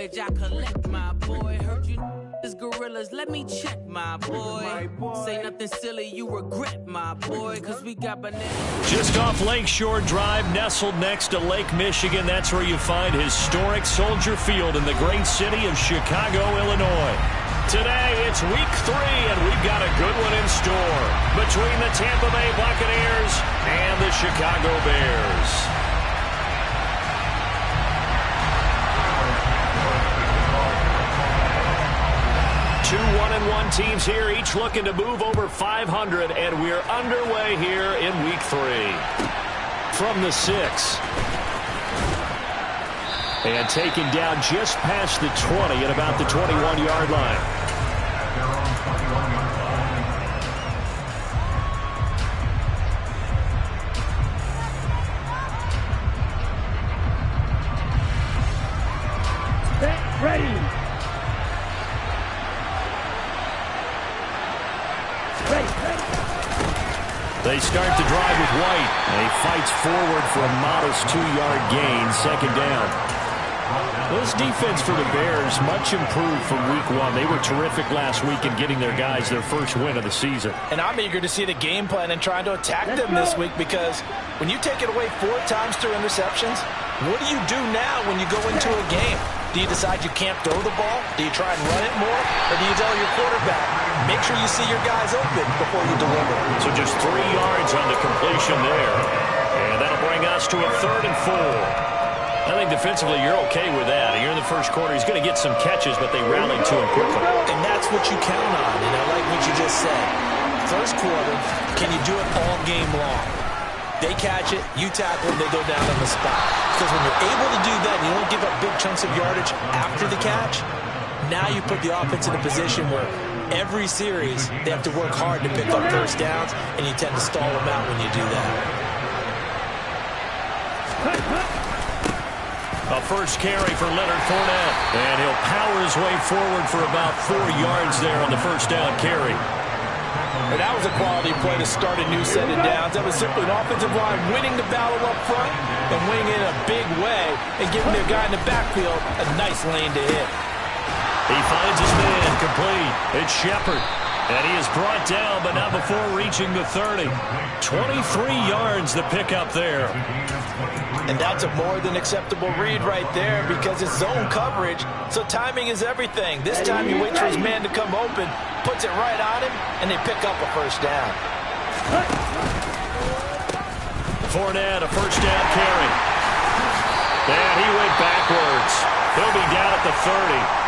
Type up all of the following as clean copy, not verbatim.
courage I collect, my boy. Heard you gorillas, let me check, my boy. Say nothing silly, you regret, my boy, cause we got bananas. Just off Lakeshore Drive, nestled next to Lake Michigan. That's where you find historic Soldier Field in the great city of Chicago, Illinois. Today, it's week 3, and we've got a good one in store between the Tampa Bay Buccaneers and the Chicago Bears. 2 1-1 teams here, each looking to move over 500, and we're underway here in week 3. From the 6. And taken down just past the 20 at about the 21-yard line. Ready. They start the drive with White. And he fights forward for a modest 2-yard gain, second down. This defense for the Bears, much improved from week 1. They were terrific last week in getting their guys their first win of the season. And I'm eager to see the game plan and trying to attack them this week, because when you take it away 4 times through interceptions, what do you do now when you go into a game? Do you decide you can't throw the ball? Do you try and run it more? Or do you tell your quarterback, make sure you see your guys open before you deliver? So just 3 yards on the completion there. And that'll bring us to a 3rd and 4. I think defensively you're okay with that. Here in the first quarter, he's going to get some catches, but they rallied to him quickly. And that's what you count on. And I like what you just said. First quarter, can you do it all game long? They catch it, you tackle them, they go down on the spot. Because when you're able to do that and you don't give up big chunks of yardage after the catch, now you put the offense in a position where every series they have to work hard to pick up first downs, and you tend to stall them out when you do that. A first carry for Leonard Fournette. And he'll power his way forward for about 4 yards there on the first down carry. And that was a quality play to start a new set of downs. That was simply an offensive line winning the battle up front and winning it in a big way and giving their guy in the backfield a nice lane to hit. He finds his man complete. It's Shepard. And he is brought down, but not before reaching the 30. 23 yards the pickup there. And that's a more than acceptable read right there, because it's zone coverage, so timing is everything. This time he waits for his man to come open, puts it right on him, and they pick up a first down. Fournette, a first down carry. And he went backwards. He'll be down at the 30.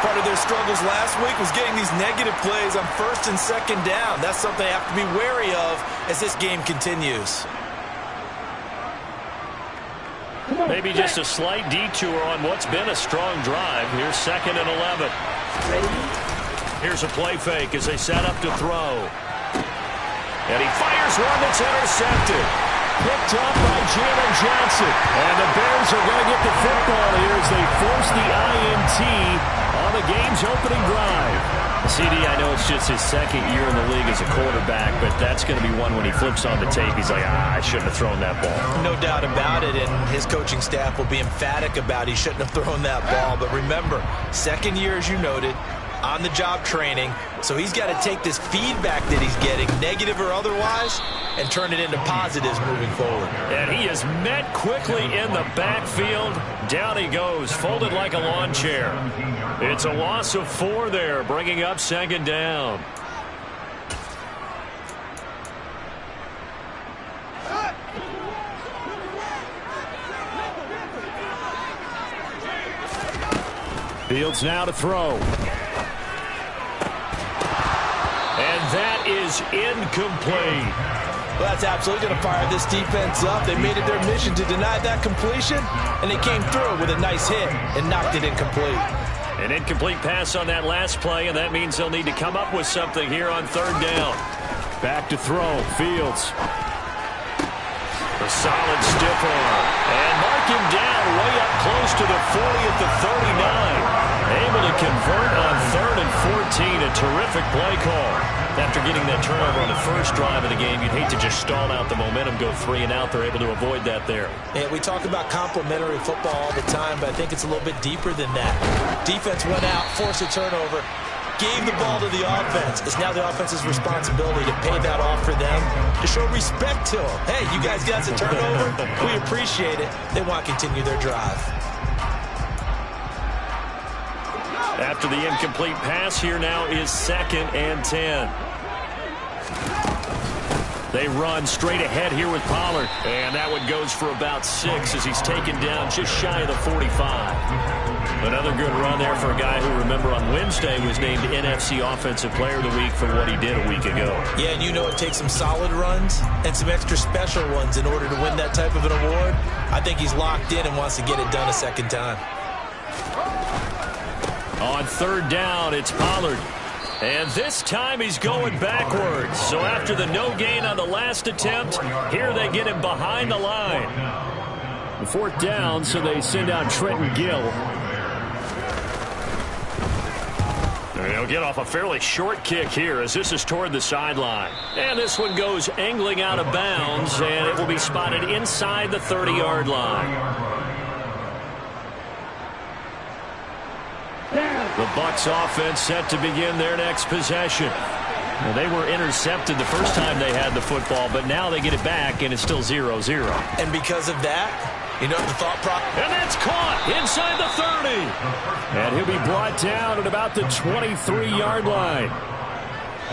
Part of their struggles last week was getting these negative plays on first and second down. That's something they have to be wary of as this game continues. Maybe just a slight detour on what's been a strong drive. Here's 2nd and 11. Here's a play fake as they set up to throw. And he fires one that's intercepted. Picked up by Jalen Johnson. And the Bears are going to get the football here as they force the INT on the game's opening drive. CD, I know it's just his 2nd year in the league as a quarterback, but that's going to be one when he flips on the tape. He's like, I shouldn't have thrown that ball. No doubt about it, and his coaching staff will be emphatic about he shouldn't have thrown that ball. But remember, 2nd year, as you noted, on-the-job training, so he's got to take this feedback that he's getting, negative or otherwise, and turn it into positives moving forward. And he is met quickly in the backfield. Down he goes, folded like a lawn chair. It's a loss of 4 there, bringing up 2nd down. Fields now to throw. And that is incomplete. Well, that's absolutely going to fire this defense up. They made it their mission to deny that completion, and they came through with a nice hit and knocked it incomplete. An incomplete pass on that last play, and that means they'll need to come up with something here on 3rd down. Back to throw. Fields. A solid stiff arm. And mark him down way up close to the 40 at the 39. Able to convert on 3rd and 14 and terrific play call. After getting that turnover on the first drive of the game, you'd hate to just stall out the momentum, go 3 and out. They're able to avoid that there. And we talk about complementary football all the time, but I think it's a little bit deeper than that. Defense went out, forced a turnover, gave the ball to the offense. It's now the offense's responsibility to pay that off for them, to show respect to them. Hey, you guys got a turnover. We appreciate it. They want to continue their drive. After the incomplete pass, here now is 2nd and 10. They run straight ahead here with Pollard. And that one goes for about 6 as he's taken down just shy of the 45. Another good run there for a guy who, remember, on Wednesday was named NFC Offensive Player of the Week for what he did a week ago. Yeah, and you know it takes some solid runs and some extra special ones in order to win that type of an award. I think he's locked in and wants to get it done a second time. On 3rd down, it's Pollard. And this time he's going backwards. So after the no gain on the last attempt, here they get him behind the line. The 4th down, so they send out Trenton Gill. They'll get off a fairly short kick here as this is toward the sideline. And this one goes angling out of bounds, and it will be spotted inside the 30-yard line. The Bucs offense set to begin their next possession. Well, they were intercepted the first time they had the football, but now they get it back, and it's still 0-0. And because of that, you know the thought process. And that's caught inside the 30. And he'll be brought down at about the 23-yard line.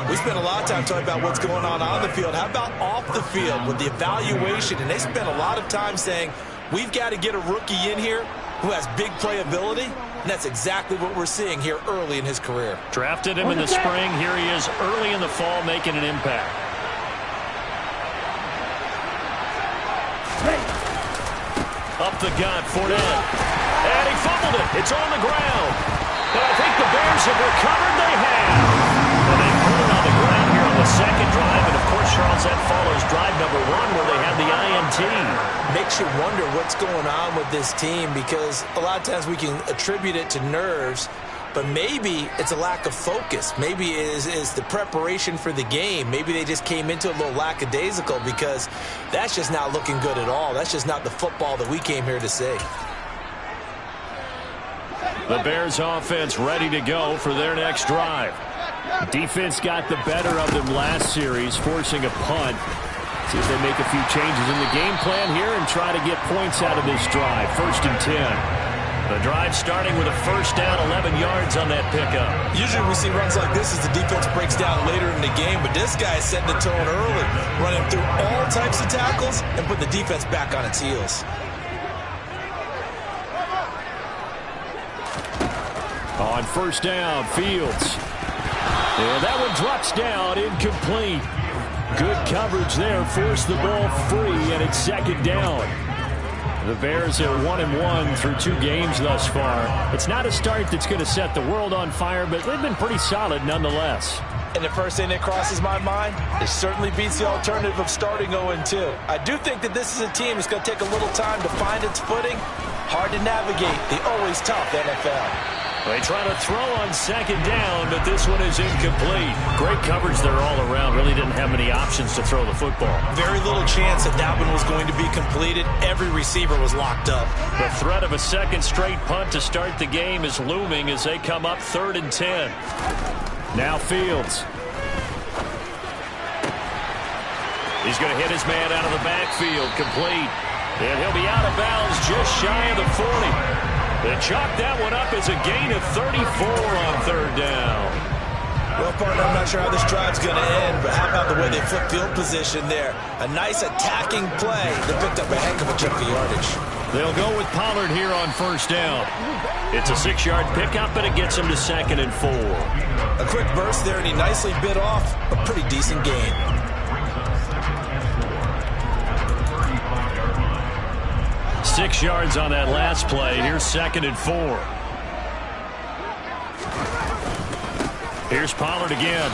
We spent a lot of time talking about what's going on the field. How about off the field with the evaluation? And they spent a lot of time saying, we've got to get a rookie in here who has big playability. And that's exactly what we're seeing here early in his career. Drafted him in the spring. Here he is early in the fall making an impact. Up the gut, Fournette. And he fumbled it. It's on the ground. And I think the Bears have recovered. They have. And they put it on the ground here on the 2nd drive. And, of course, Charles, that follows drive number 1 where they had the INT. Makes you wonder what's going on with this team because a lot of times we can attribute it to nerves, but maybe it's a lack of focus. Maybe it is the preparation for the game. Maybe they just came into a little lackadaisical because that's just not looking good at all. That's just not the football that we came here to see. The Bears offense ready to go for their next drive. Defense got the better of them last series, forcing a punt. See if they make a few changes in the game plan here and try to get points out of this drive. 1st and 10. The drive starting with a 1st down, 11 yards on that pickup. Usually we see runs like this as the defense breaks down later in the game, but this guy is setting the tone early, running through all types of tackles and putting the defense back on its heels. On 1st down, Fields. And that one drops down, incomplete. Good coverage there, forced the ball free, and it's 2nd down. The Bears are 1-1 through 2 games thus far. It's not a start that's going to set the world on fire, but they've been pretty solid nonetheless. And the first thing that crosses my mind, it certainly beats the alternative of starting 0-2. I do think that this is a team that's going to take a little time to find its footing. Hard to navigate the always tough NFL. They try to throw on 2nd down, but this one is incomplete. Great coverage there all around. Really didn't have many options to throw the football. Very little chance that that one was going to be completed. Every receiver was locked up. The threat of a 2nd straight punt to start the game is looming as they come up 3rd and 10. Now Fields. He's going to hit his man out of the backfield, complete. And he'll be out of bounds just shy of the 40. They chalk that one up as a gain of 34 on 3rd down. Well, partner, I'm not sure how this drive's going to end, but how about the way they flip field position there? A nice attacking play that picked up a heck of a chunk of yardage. They'll go with Pollard here on 1st down. It's a 6-yard pickup, and it gets him to 2nd and 4. A quick burst there, and he nicely bit off a pretty decent gain. 6 yards on that last play. Here's 2nd and 4. Here's Pollard again.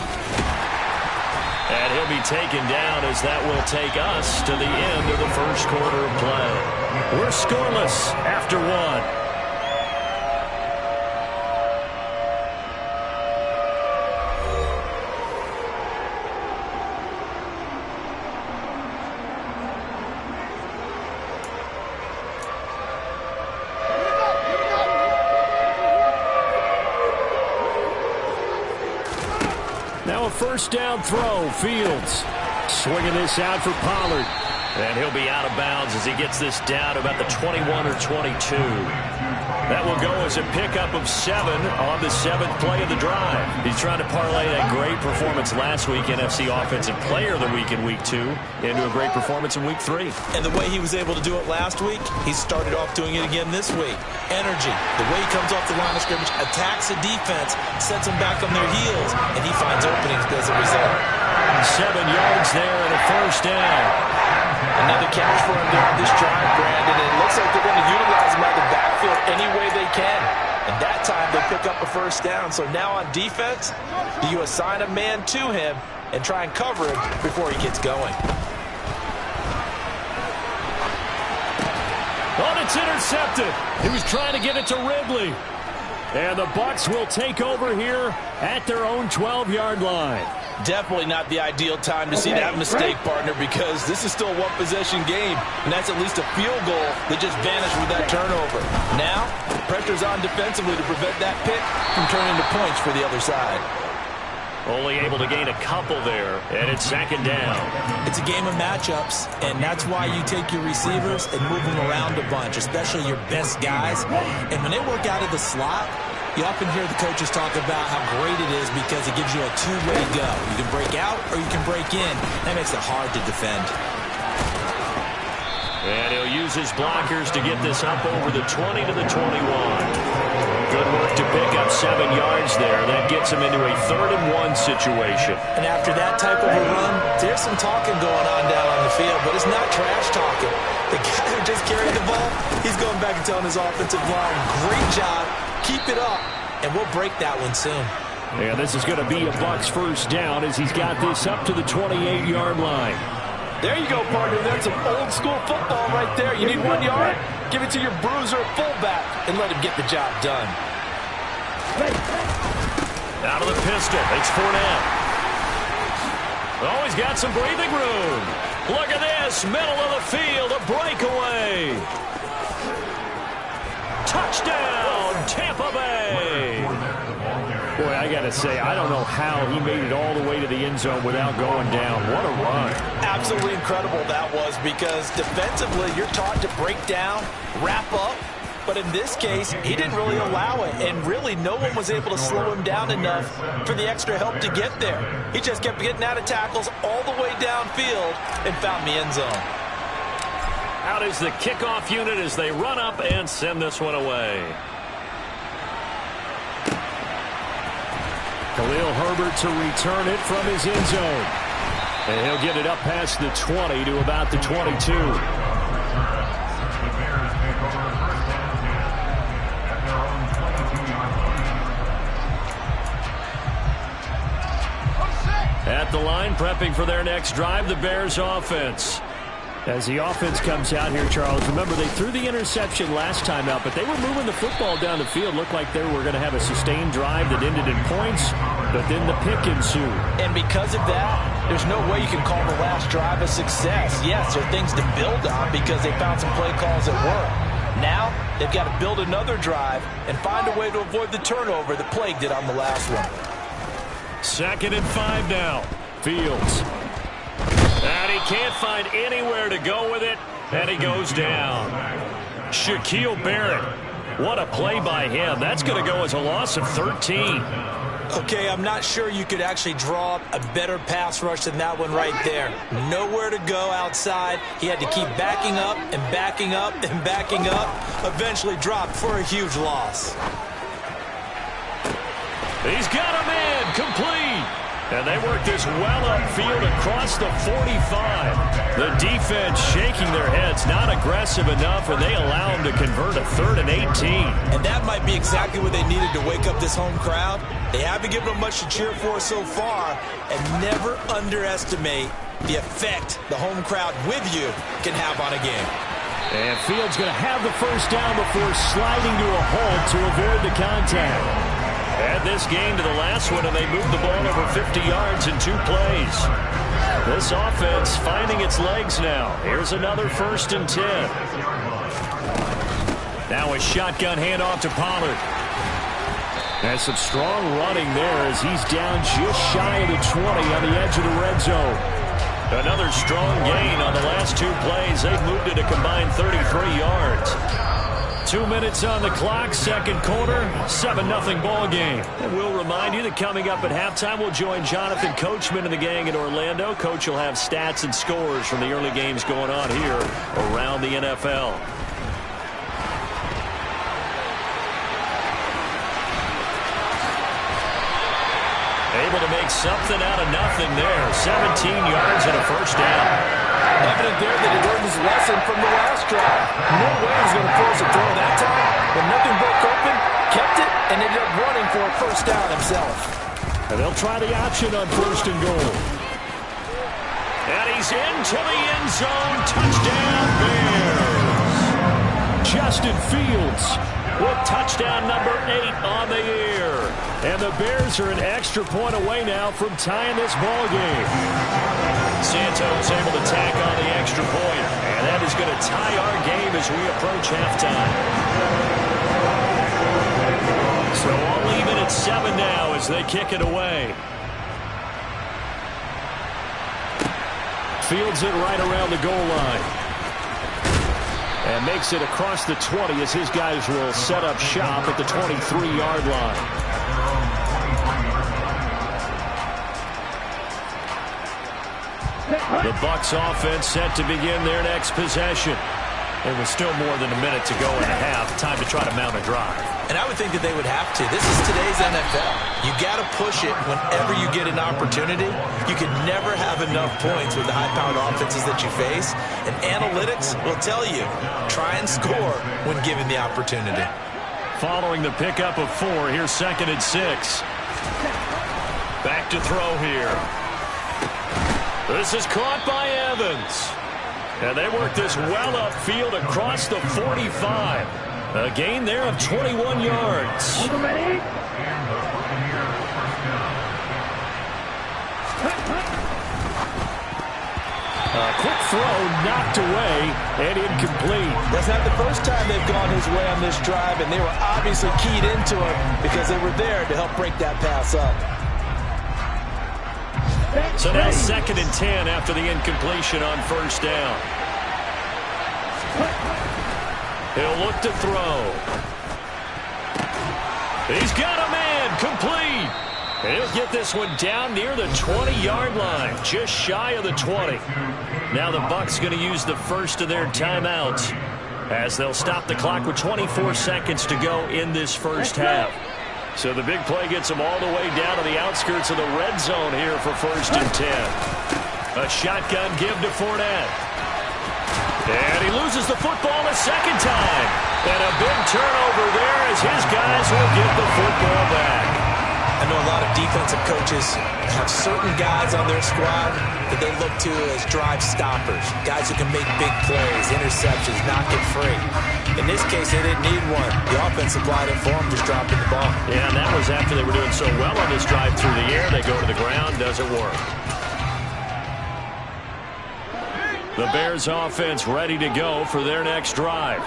And he'll be taken down as that will take us to the end of the 1st quarter of play. We're scoreless after 1. now a first down throw. Fields swinging this out for Pollard. And he'll be out of bounds as he gets this down to about the 21 or 22. That will go as a pickup of 7 on the 7th play of the drive. He's trying to parlay that great performance last week, NFC Offensive Player of the Week in Week 2, into a great performance in Week 3. And the way he was able to do it last week, he started off doing it again this week. Energy, the way he comes off the line of scrimmage, attacks the defense, sets them back on their heels, and he finds openings as a result. 7 yards there and a first down. Another catch for him there on this drive, Brandon. And it looks like they're going to utilize him out of the backfield any way they can. And that time they pick up a first down. So now on defense, do you assign a man to him and try and cover him before he gets going? Oh, it's intercepted. He was trying to get it to Ridley. And the Bucs will take over here at their own 12-yard line. Definitely not the ideal time to see that mistake, partner, because this is still a one-possession game, and that's at least a field goal that just vanished with that turnover. Now, pressure's on defensively to prevent that pick from turning into points for the other side. Only able to gain a couple there, and it's 2nd down. It's a game of matchups, and that's why you take your receivers and move them around a bunch, especially your best guys. And when they work out of the slot, you often hear the coaches talk about how great it is because it gives you a two-way go. You can break out or you can break in. That makes it hard to defend. And he'll use his blockers to get this up over the 20 to the 21. Good work to pick up 7 yards there. That gets him into a 3rd and 1 situation. And after that type of a run, there's some talking going on down on the field, but it's not trash talking. The guy who just carried the ball, he's going back and telling his offensive line, great job, keep it up, and we'll break that one soon. And this is going to be a Bucs first down as he's got this up to the 28-yard line. There you go, partner. That's some old-school football right there. You need 1 yard? Give it to your bruiser fullback and let him get the job done. Out of the pistol. It's Fournette. Oh, he's got some breathing room. Look at this. Middle of the field. A breakaway. Touchdown, Tampa Bay. Boy, I got to say, I don't know how he made it all the way to the end zone without going down. What a run. Absolutely incredible that was, because defensively you're taught to break down, wrap up, but in this case he didn't really allow it, and really no one was able to slow him down enough for the extra help to get there. He just kept getting out of tackles all the way downfield and found the end zone. Out is the kickoff unit as they run up and send this one away. Khalil Herbert to return it from his end zone. And he'll get it up past the 20 to about the 22. At the line, prepping for their next drive, the Bears offense. As the offense comes out here, Charles, remember they threw the interception last time out, but they were moving the football down the field. Looked like they were going to have a sustained drive that ended in points, but then the pick ensued. And because of that, there's no way you can call the last drive a success. Yes, there are things to build on because they found some play calls that work. Now, they've got to build another drive and find a way to avoid the turnover that plagued it on the last one. 2nd and 5 now. Fields. And he can't find anywhere to go with it, and he goes down. Shaquille Barrett. What a play by him. That's going to go as a loss of 13. Okay, I'm not sure you could actually draw up a better pass rush than that one right there. Nowhere to go outside. He had to keep backing up and backing up and backing up. Eventually dropped for a huge loss. He's got him in. Complete. And they work this well upfield across the 45. The defense shaking their heads, not aggressive enough, and they allow them to convert a 3rd and 18. And that might be exactly what they needed to wake up this home crowd. They haven't given them much to cheer for so far, and never underestimate the effect the home crowd with you can have on a game. And Fields going to have the first down before sliding to a hold to avoid the contact. Add this game to the last one, and they moved the ball over 50 yards in 2 plays. This offense finding its legs now. Here's another 1st and 10. Now a shotgun handoff to Pollard. And some strong running there as he's down just shy of the 20 on the edge of the red zone. Another strong gain on the last 2 plays. They've moved it a combined 33 yards. 2 minutes on the clock, second quarter, 7-0 ball game. And we'll remind you that coming up at halftime, we'll join Jonathan Coachman and the gang in Orlando. Coach will have stats and scores from the early games going on here around the NFL. Able to make something out of nothing there. 17 yards and a first down. Evident there that he learned his lesson from the last drive. No way he's going to force a throw that time. When nothing broke open, kept it, and ended up running for a first down himself. And they'll try the option on first and goal. And he's into the end zone. Touchdown, Bears. Justin Fields with touchdown number 8 on the year. And the Bears are an extra point away now from tying this ball game. Santos able to tack on the extra point. And that is going to tie our game as we approach halftime. So all even at 7 now as they kick it away. Fields it right around the goal line. And makes it across the 20 as his guys will set up shop at the 23-yard line. The Bucs offense set to begin their next possession. It was still more than a minute to go in the half. Time to try to mount a drive. And I would think that they would have to. This is today's NFL. You got to push it whenever you get an opportunity. You can never have enough points with the high-powered offenses that you face. And analytics will tell you, try and score when given the opportunity. Following the pickup of 4, here's 2nd and 6. Back to throw here. This is caught by Evans. And they work this well upfield across the 45. A gain there of 21 yards. A quick throw knocked away and incomplete. That's not the first time they've gone his way on this drive, and they were obviously keyed into it because they were there to help break that pass up. So now 2nd and 10 after the incompletion on first down. He'll look to throw. He's got a man, complete. He'll get this one down near the 20-yard line, just shy of the 20. Now the Bucs going to use the first of their timeouts as they'll stop the clock with 24 seconds to go in this first half. So the big play gets them all the way down to the outskirts of the red zone here for 1st and 10. A shotgun give to Fournette. And he loses the football a second time. And a big turnover there as his guys will get the football back. I know a lot of defensive coaches have certain guys on their squad that they look to as drive stoppers, guys who can make big plays, interceptions, knock it free. In this case, they didn't need one. The offense supplied it for them, just dropping the ball. Yeah, and that was after they were doing so well on this drive through the air. They go to the ground, doesn't work. The Bears offense ready to go for their next drive.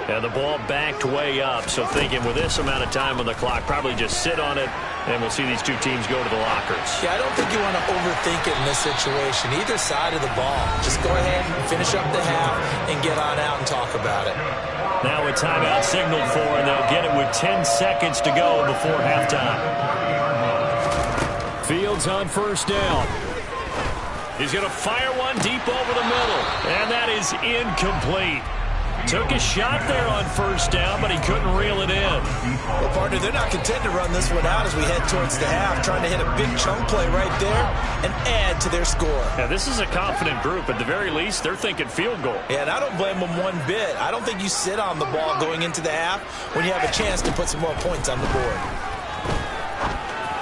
And the ball backed way up, so thinking with this amount of time on the clock, probably just sit on it, and we'll see these two teams go to the lockers. Yeah, I don't think you want to overthink it in this situation. Either side of the ball. Just go ahead and finish up the half and get on out and talk about it. Now a timeout signaled for, and they'll get it with 10 seconds to go before halftime. Fields on first down. He's going to fire one deep over the middle, and that is incomplete. Took a shot there on first down, but he couldn't reel it in. Well, partner, they're not content to run this one out as we head towards the half, trying to hit a big chunk play right there and add to their score. Yeah, this is a confident group. At the very least, they're thinking field goal. Yeah, and I don't blame them one bit. I don't think you sit on the ball going into the half when you have a chance to put some more points on the board.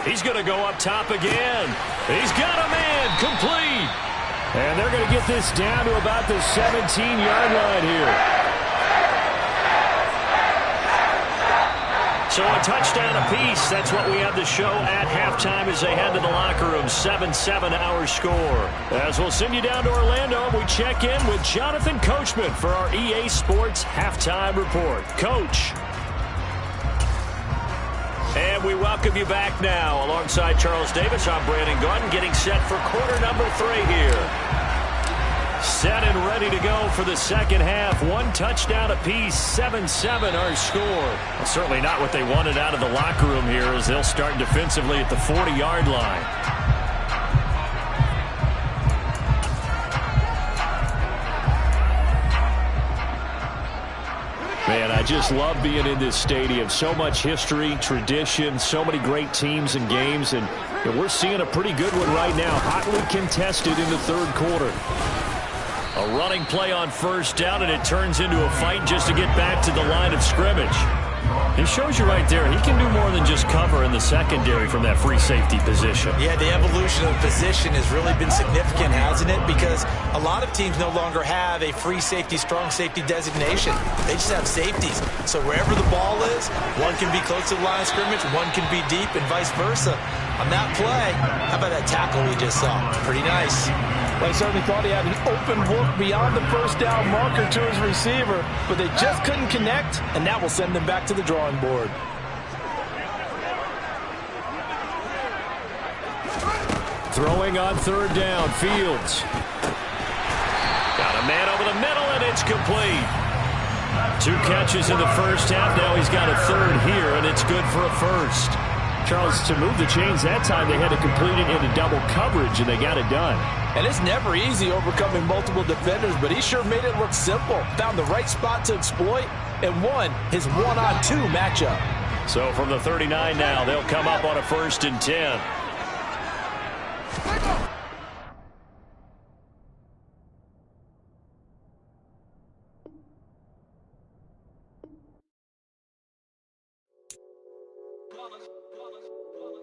He's going to go up top again. He's got a man, complete. And they're going to get this down to about the 17-yard line here. So a touchdown apiece. That's what we have to show at halftime as they head to the locker room. 7-7 our score. As we'll send you down to Orlando, we check in with Jonathan Coachman for our EA Sports halftime report. Coach. And And we welcome you back now. Alongside Charles Davis, I'm Brandon Gaudin, getting set for quarter number 3 here. Set and ready to go for the second half. 1 touchdown apiece, 7-7 our score. Well, certainly not what they wanted out of the locker room here as they'll start defensively at the 40-yard line. Man, I just love being in this stadium. So much history, tradition, so many great teams and games, and we're seeing a pretty good one right now. Hotly contested in the third quarter. A running play on first down, and it turns into a fight just to get back to the line of scrimmage. He shows you right there, he can do more than just cover in the secondary from that free safety position. Yeah, the evolution of the position has really been significant, hasn't it? Because a lot of teams no longer have a free safety, strong safety designation. They just have safeties. So wherever the ball is, one can be close to the line of scrimmage, one can be deep, and vice versa. On that play, how about that tackle we just saw? Pretty nice. Well, I certainly thought he had an open look beyond the first down marker to his receiver, but they just couldn't connect, and that will send them back to the drawing board. Throwing on third down, Fields. Got a man over the middle, and it's complete. 2 catches in the first half. Now he's got a third here, and it's good for a first. Charles, to move the chains that time, they had to complete it into double coverage, and they got it done. And it's never easy overcoming multiple defenders, but he sure made it look simple. Found the right spot to exploit and won his 1-on-2 matchup. So from the 39 now, they'll come up on a 1st and 10.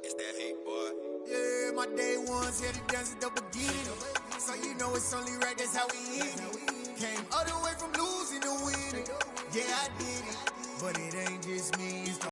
It's that hate, boy. Yeah, my day ones here to dance at the beginning. So you know it's only right, that's how we eat it. Came all the way from losing to winning. Yeah, I did it. But it ain't just me, it's the